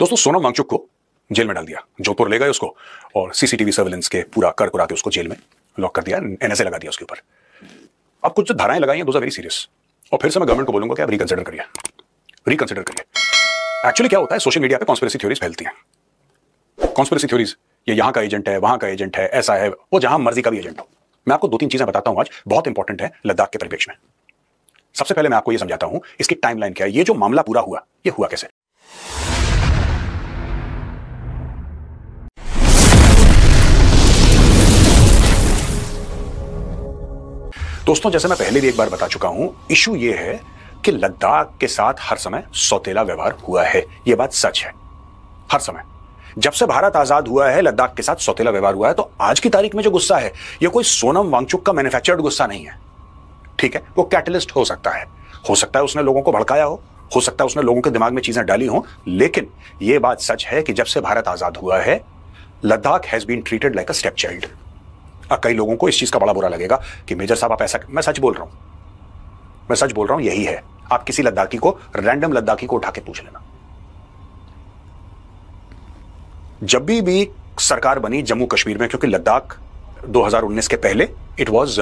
दोस्तों सोनम वांगचुक को जेल में डाल दिया, जोधपुर ले गए उसको और सीसीटीवी सर्वेलेंस के पूरा कर करा के उसको जेल में लॉक कर दिया, एनएसए लगा दिया उसके ऊपर। अब कुछ जो धाराएं लगाई हैं दोस्त वेरी सीरियस, और फिर से मैं गवर्नमेंट को बोलूंगा कि आप रिकंसिडर करिए, रिकंसिडर करिए। एक्चुअली क्या होता है, सोशल मीडिया पे कॉन्स्पिरेसी थ्योरीज फैलती हैं। कॉन्स्पिरेसी थ्योरीज, ये यहाँ का एजेंट है, वहां का एजेंट है, ऐसा है, वो जहां मर्जी का भी एजेंट हो। मैं आपको दो तीन चीजें बताता हूं आज, बहुत इंपॉर्टेंट है लद्दाख के परिप्रेक्ष्य में। सबसे पहले मैं आपको यह समझाता हूं इसकी टाइमलाइन क्या है, ये जो मामला पूरा हुआ ये हुआ कैसे। दोस्तों जैसे मैं पहले भी एक बार बता चुका हूं, इशू ये है कि लद्दाख के साथ हर समय सौतेला व्यवहार हुआ है। यह बात सच है। हर समय जब से भारत आजाद हुआ है लद्दाख के साथ सौतेला व्यवहार हुआ है। तो आज की तारीख में जो गुस्सा है यह कोई सोनम वांगचुक का मैन्युफैक्चर्ड गुस्सा नहीं है। ठीक है, वो कैटलिस्ट हो सकता है उसने लोगों को भड़काया हो सकता है उसने लोगों के दिमाग में चीजें डाली हो, लेकिन यह बात सच है कि जब से भारत आजाद हुआ है Ladakh has been treated like a step child. कई लोगों को इस चीज का बड़ा बुरा लगेगा कि मेजर साहब आप ऐसा, मैं सच बोल रहा हूं, यही है। आप किसी लद्दाखी को, रैंडम लद्दाखी को उठा के पूछ लेना, जब भी सरकार बनी जम्मू कश्मीर में, क्योंकि लद्दाख 2019 के पहले it was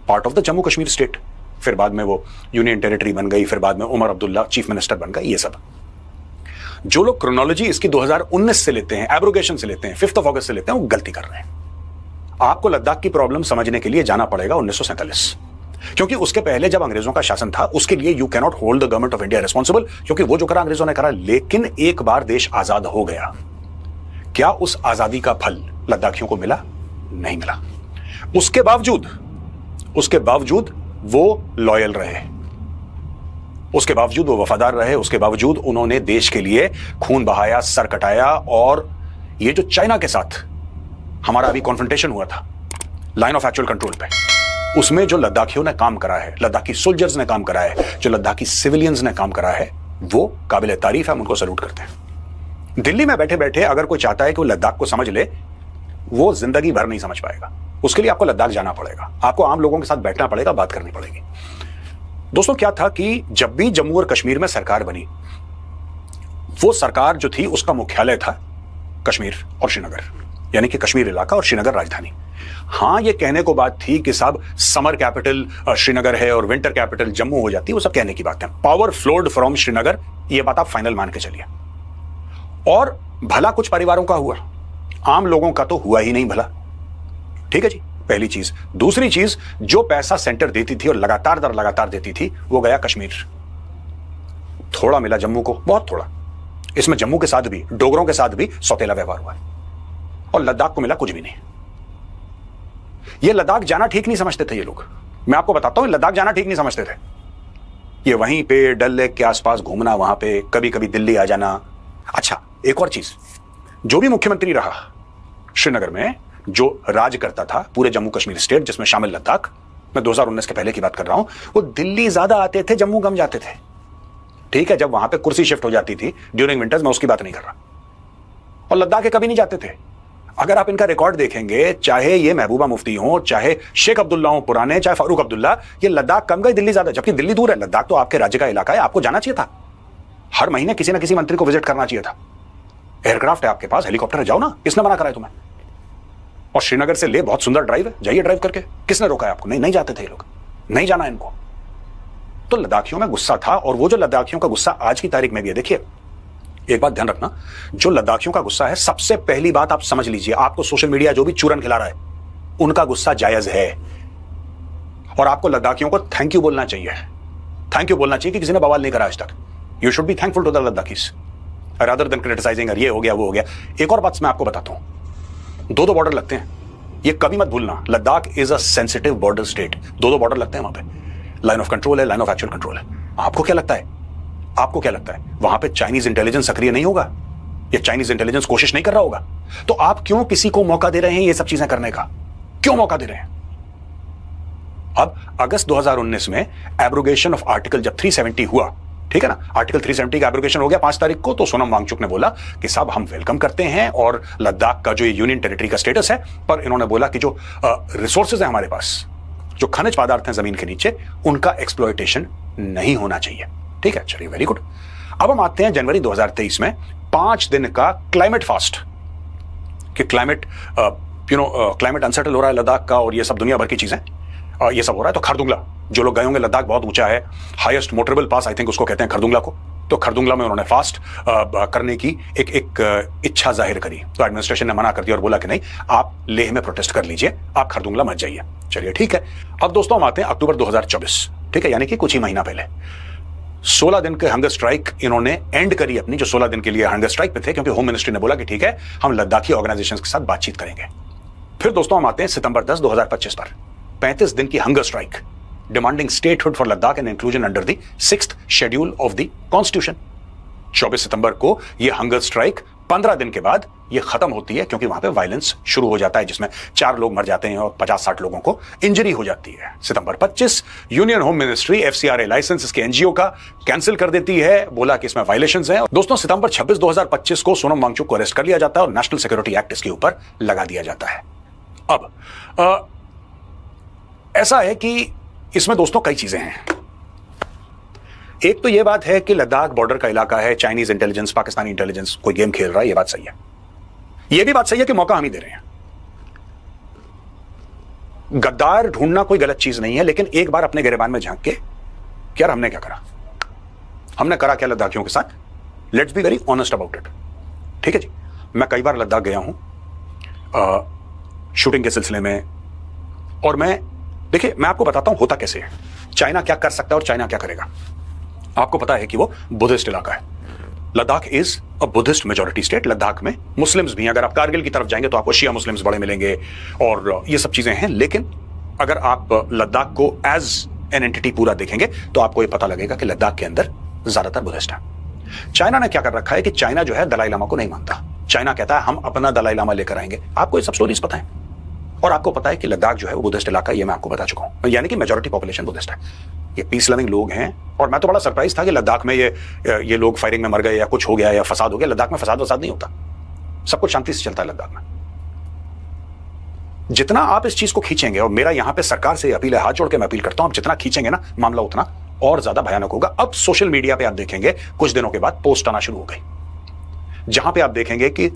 part of the Jammu Kashmir state, फिर बाद में वो यूनियन टेरिटरी बन गई, फिर बाद में उमर अब्दुल्ला चीफ मिनिस्टर बन गए। ये सब जो लोग क्रोनोलॉजी इसकी 2019 से लेते हैं, एब्रोगेशन से लेते हैं, 5 अगस्त से लेते हैं, वो गलती कर रहे हैं। आपको लद्दाख की प्रॉब्लम समझने के लिए जाना पड़ेगा 1947, क्योंकि उसके पहले जब अंग्रेजों का शासन था उसके लिए you cannot hold the government of India responsible, क्योंकि वो जो करा अंग्रेजों ने करा। लेकिन एक बार देश आजाद हो गया, क्या उस आजादी का फल लद्दाखियों को मिला? नहीं मिला। उसके बावजूद वो लॉयल रहे, उसके बावजूद वो वफादार रहे, उसके बावजूद उन्होंने देश के लिए खून बहाया, सर कटाया। और ये जो चाइना के साथ हमारा अभी कॉन्फ्रंटेशन हुआ था लाइन ऑफ एक्चुअल कंट्रोल पे, उसमें जो लद्दाखियों ने काम करा है, लद्दाखी सोल्जर्स ने काम करा है, जो लद्दाखी सिविलियंस ने काम करा है, वो काबिल तारीफ है। हम उनको सैल्यूट करते हैं। दिल्ली में बैठे बैठे अगर कोई चाहता है कि वो लद्दाख को समझ ले, वो जिंदगी भर नहीं समझ पाएगा। उसके लिए आपको लद्दाख जाना पड़ेगा, आपको आम लोगों के साथ बैठना पड़ेगा, बात करनी पड़ेगी। दोस्तों क्या था कि जब भी जम्मू और कश्मीर में सरकार बनी, वो सरकार जो थी उसका मुख्यालय था कश्मीर और श्रीनगर, यानी कि कश्मीर इलाका और श्रीनगर राजधानी। हां, ये कहने को बात थी कि साहब समर कैपिटल श्रीनगर है और विंटर कैपिटल जम्मू हो जाती है, वो सब कहने की बात है। पावर फ्लोड फ्रॉम श्रीनगर, ये बात आप फाइनल मान के चलिए। और भला कुछ परिवारों का हुआ, आम लोगों का तो हुआ ही नहीं भला। ठीक है जी, पहली चीज। दूसरी चीज, जो पैसा सेंटर देती थी और लगातार दर लगातार देती थी, वो गया कश्मीर। थोड़ा मिला जम्मू को, बहुत थोड़ा। इसमें जम्मू के साथ भी, डोगरों के साथ भी सौतेला व्यवहार हुआ, और लद्दाख को मिला कुछ भी नहीं। ये लद्दाख जाना ठीक नहीं समझते थे ये लोग। मैं आपको बताता हूं, लद्दाख जाना ठीक नहीं समझते थे। ये वहीं पे डल लेक के आसपास घूमना, वहां पे कभी कभी दिल्ली आ जाना। अच्छा, एक और चीज, जो भी मुख्यमंत्री रहा श्रीनगर में, जो राज करता था पूरे जम्मू कश्मीर स्टेट जिसमें शामिल लद्दाख, मैं 2019 के पहले की बात कर रहा हूं, वो दिल्ली ज्यादा आते थे, जम्मू कम जाते थे। ठीक है, जब वहां पे कुर्सी शिफ्ट हो जाती थी ड्यूरिंग विंटर्स, मैं उसकी बात नहीं कर रहा। और लद्दाख के कभी नहीं जाते थे। अगर आप इनका रिकॉर्ड देखेंगे, चाहे ये महबूबा मुफ्ती हो, चाहे शेख अब्दुल्ला हो पुराने, चाहे फारूक अब्दुल्ला, ये लद्दाख कम गए, दिल्ली ज्यादा, जबकि दिल्ली दूर है। लद्दाख तो आपके राज्य का इलाका है, आपको जाना चाहिए था। हर महीने किसी ना किसी मंत्री को विजिट करना चाहिए था। एयरक्राफ्ट है आपके पास, हेलीकॉप्टर है, जाओ ना, किसने मना करा है तुम्हें? और श्रीनगर से ले बहुत सुंदर ड्राइव है, जाइए ड्राइव करके। किसने रोका है आपको? नहीं जाते थे ये लोग, नहीं जाना इनको। तो लद्दाखियों में गुस्सा था, और वो जो लद्दाखियों का गुस्सा आज की तारीख में भी है। देखिए एक बात ध्यान रखना, जो लद्दाखियों का गुस्सा है, सबसे पहली बात आप समझ लीजिए, आपको सोशल मीडिया जो भी चूरन खिला रहा है, उनका गुस्सा जायज है। और आपको लद्दाखियों को थैंक यू बोलना चाहिए। थैंक यू बोलना चाहिए कि किसी ने बवाल नहीं करा आज तक। You should be thankful to the Ladakhis rather than criticising, ये हो गया वो हो गया। एक और बात मैं आपको बताता हूं, दो बॉर्डर लगते हैं, ये कभी मत भूलना। Ladakh is a sensitive border state, दो बॉर्डर लगते हैं वहां पे। लाइन ऑफ कंट्रोल है, लाइन ऑफ एक्चुअल कंट्रोल है। आपको क्या लगता है वहां पे चाइनीज इंटेलिजेंस सक्रिय नहीं होगा, या चाइनीज इंटेलिजेंस कोशिश नहीं कर रहा होगा? तो आप क्यों किसी को मौका दे रहे हैं ये सब चीजें करने का? क्यों मौका दे रहे हैं? अब अगस्त 2019 में एब्रोगेशन ऑफ आर्टिकल जब 370 हुआ, ठीक है ना, आर्टिकल 370 का एब्रोगेशन हो गया 5 तारीख को, तो सोनम वांगचुक ने बोला कि साहब हम वेलकम करते हैं, और लद्दाख का जो ये यूनियन टेरिटरी का स्टेटस है, पर इन्होंने बोला कि जो रिसोर्सेज है हमारे पास, जो खनिज पदार्थ हैं जमीन के नीचे, उनका एक्सप्लॉयटेशन नहीं होना चाहिए। ठीक है, चलिए, वेरी गुड। अब हम आते हैं जनवरी 2023 में, 5 दिन का क्लाइमेट फास्ट, कि क्लाइमेट क्लाइमेट अनसेटल हो रहा है लद्दाख का, और ये सब दुनिया भर की चीजें ये सब हो रहा है। तो खरदुंगला, जो लोग गए होंगे, लद्दाख बहुत ऊंचा है, highest motorable pass I think उसको कहते हैं खरदुंगला को। तो खरदुंगला में उन्होंने फास्ट करने की एक इच्छा जाहिर करी। तो एडमिनिस्ट्रेशन ने मना कर दिया और बोला कि नहीं, आप लेह में प्रोटेस्ट कर लीजिए, आप खरदुंगला मत जाइए। चलिए ठीक है। अब दोस्तों हम आते हैं अक्टूबर 2024, ठीक है, यानी कि कुछ ही महीना पहले 16 दिन के हंगर स्ट्राइक इन्होंने एंड करी अपनी, जो 16 दिन के लिए हंगर स्ट्राइक पे थे, क्योंकि होम मिनिस्ट्री ने बोला कि ठीक है, हम लद्दाखी ऑर्गेनाइजेशंस के साथ बातचीत करेंगे। फिर दोस्तों हम आते हैं सितंबर 10, 2025 पर, 35 दिन की hunger strike demanding statehood for Ladakh and inclusion under the 6th schedule of the constitution. 24 सितंबर को यह हंगर स्ट्राइक 15 दिन के बाद ये खत्म होती है, क्योंकि वहां पे वायलेंस शुरू हो जाता है, जिसमें 4 लोग मर जाते हैं और 50-60 लोगों को इंजरी हो जाती है। सितंबर 25 union home ministry FCRA license इसके NGO का कैंसिल कर देती है, बोला कि इसमें वायलेशंस हैं। दोस्तों सितंबर 26, 2025 को सोनम वांगचुक को अरेस्ट कर लिया जाता है और नेशनल सिक्योरिटी एक्ट इसके ऊपर लगा दिया जाता है। अब ऐसा है कि इसमें दोस्तों कई चीजें हैं। एक तो यह बात है कि लद्दाख बॉर्डर का इलाका है, चाइनीज इंटेलिजेंस, पाकिस्तानी इंटेलिजेंस कोई गेम खेल रहा है, यह बात सही है। यह भी बात सही है कि मौका हम ही दे रहे हैं। गद्दार ढूंढना कोई गलत चीज नहीं है, लेकिन एक बार अपने गिरेबान में झांक के यार हमने क्या करा, हमने करा क्या लद्दाखियों के साथ, let's be very honest about it. ठीक है जी, मैं कई बार लद्दाख गया हूं शूटिंग के सिलसिले में, और देखिए मैं आपको बताता हूं होता कैसे है, चाइना क्या कर सकता है और चाइना क्या करेगा। आपको पता है कि वो बुद्धिस्ट इलाका है, Ladakh is a Buddhist majority state. Ladakh में मुस्लिम्स भी हैं, अगर आप कारगिल की तरफ जाएंगे तो आपको शिया मुस्लिम्स बड़े मिलेंगे और ये सब चीजें हैं। लेकिन अगर आप लद्दाख को एज एन एंटिटी पूरा देखेंगे तो आपको ये पता लगेगा कि लद्दाख के अंदर ज्यादातर बुद्धिस्ट है। चाइना ने क्या कर रखा है कि चाइना जो है दलाई लामा को नहीं मानता। चाइना कहता है हम अपना दलाई लामा लेकर आएंगे। आपको ये सब स्टोरीज पता है, और आपको पता है कि लद्दाख जो है वो बुद्धिस्ट इलाका, ये मैं आपको बता चुका हूं, यानी कि मेजॉरिटी पॉपुलेशन बुद्धिस्ट है। ये पीस लविंग लोग हैं, और मैं तो बड़ा सरप्राइज था कि लद्दाख में ये लोग फायरिंग में मर गए या कुछ हो गया या फसाद हो गया। लद्दाख में फसाद नहीं होता, सब कुछ शांति से चलता है लद्दाख में। जितना आप इस चीज को खींचेंगे, और मेरा यहां पे सरकार से अपील है, हाथ जोड़ के मैं अपील करता हूं, आप जितना खींचेंगे ना मामला उतना और ज्यादा भयानक होगा। अब सोशल मीडिया पे आप देखेंगे कुछ दिनों के बाद पोस्ट आना शुरू हो गई, जहां पे आप देखेंगे कि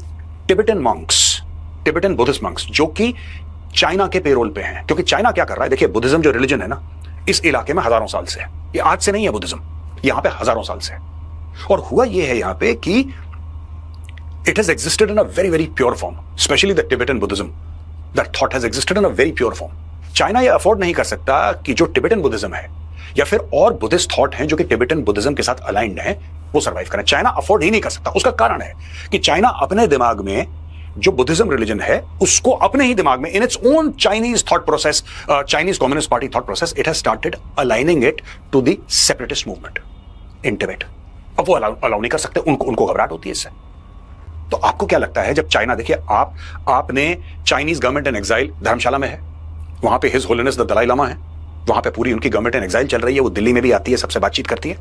Tibetan monks, Tibetan Buddhist monks, जो कि चाइना के पेरोल पे हैं। क्योंकि चाइना क्या कर रहा है, देखिए बुद्धिज्म जो रिलीजन है ना, इस इलाके में हजारों साल से है, ये आज से नहीं है बुद्धिज्म, यहां पे हजारों साल से है। और हुआ ये है यहां पे कि it has existed in a very very pure form, specially the Tibetan Buddhism, that thought has existed in a very pure form. China ये अफोर्ड नहीं कर सकता कि जो टिबेटन बुद्धिज्म है या फिर और बुद्धिस्ट थॉट हैं जो कि टिबेटन बुद्धिज्म के साथ अलाइंड हैं, वो सर्वाइव करें। चाइना अफोर्ड ही नहीं कर सकता। उसका कारण है कि चाइना अपने दिमाग में जो बुद्धिज्म रिलीजन है उसको अपने ही दिमाग में, in its own Chinese thought process, Chinese communist party thought process, it has started aligning it to the separatist movement in Tibet. अब वो अलाउ नहीं कर सकते, उनको घबराहट होती है इससे। तो आपको क्या लगता है, जब चाइना, देखिए आपने Chinese government in exile Dharamshala में है, वहां पे his holiness the Dalai Lama है, वहां पे पूरी उनकी गवर्नमेंट इन एग्जाइल चल रही है, वो दिल्ली में भी आती है, सबसे बातचीत करती है।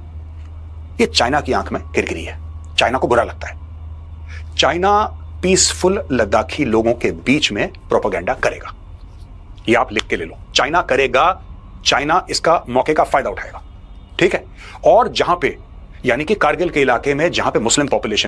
ये चाइना की आंख में किरकिरी है, चाइना को बुरा लगता है। चाइना पीसफुल लद्दाखी लोगों के बीच में प्रोपेगेंडा करेगा, ये आप लिख के ले लो, चाइना करेगा। चाइना इसका मौके का फायदा उठाएगा, ठीक है। और जहां पे, यानी कि कारगिल के इलाके में जहां पे मुस्लिम पॉपुलेशन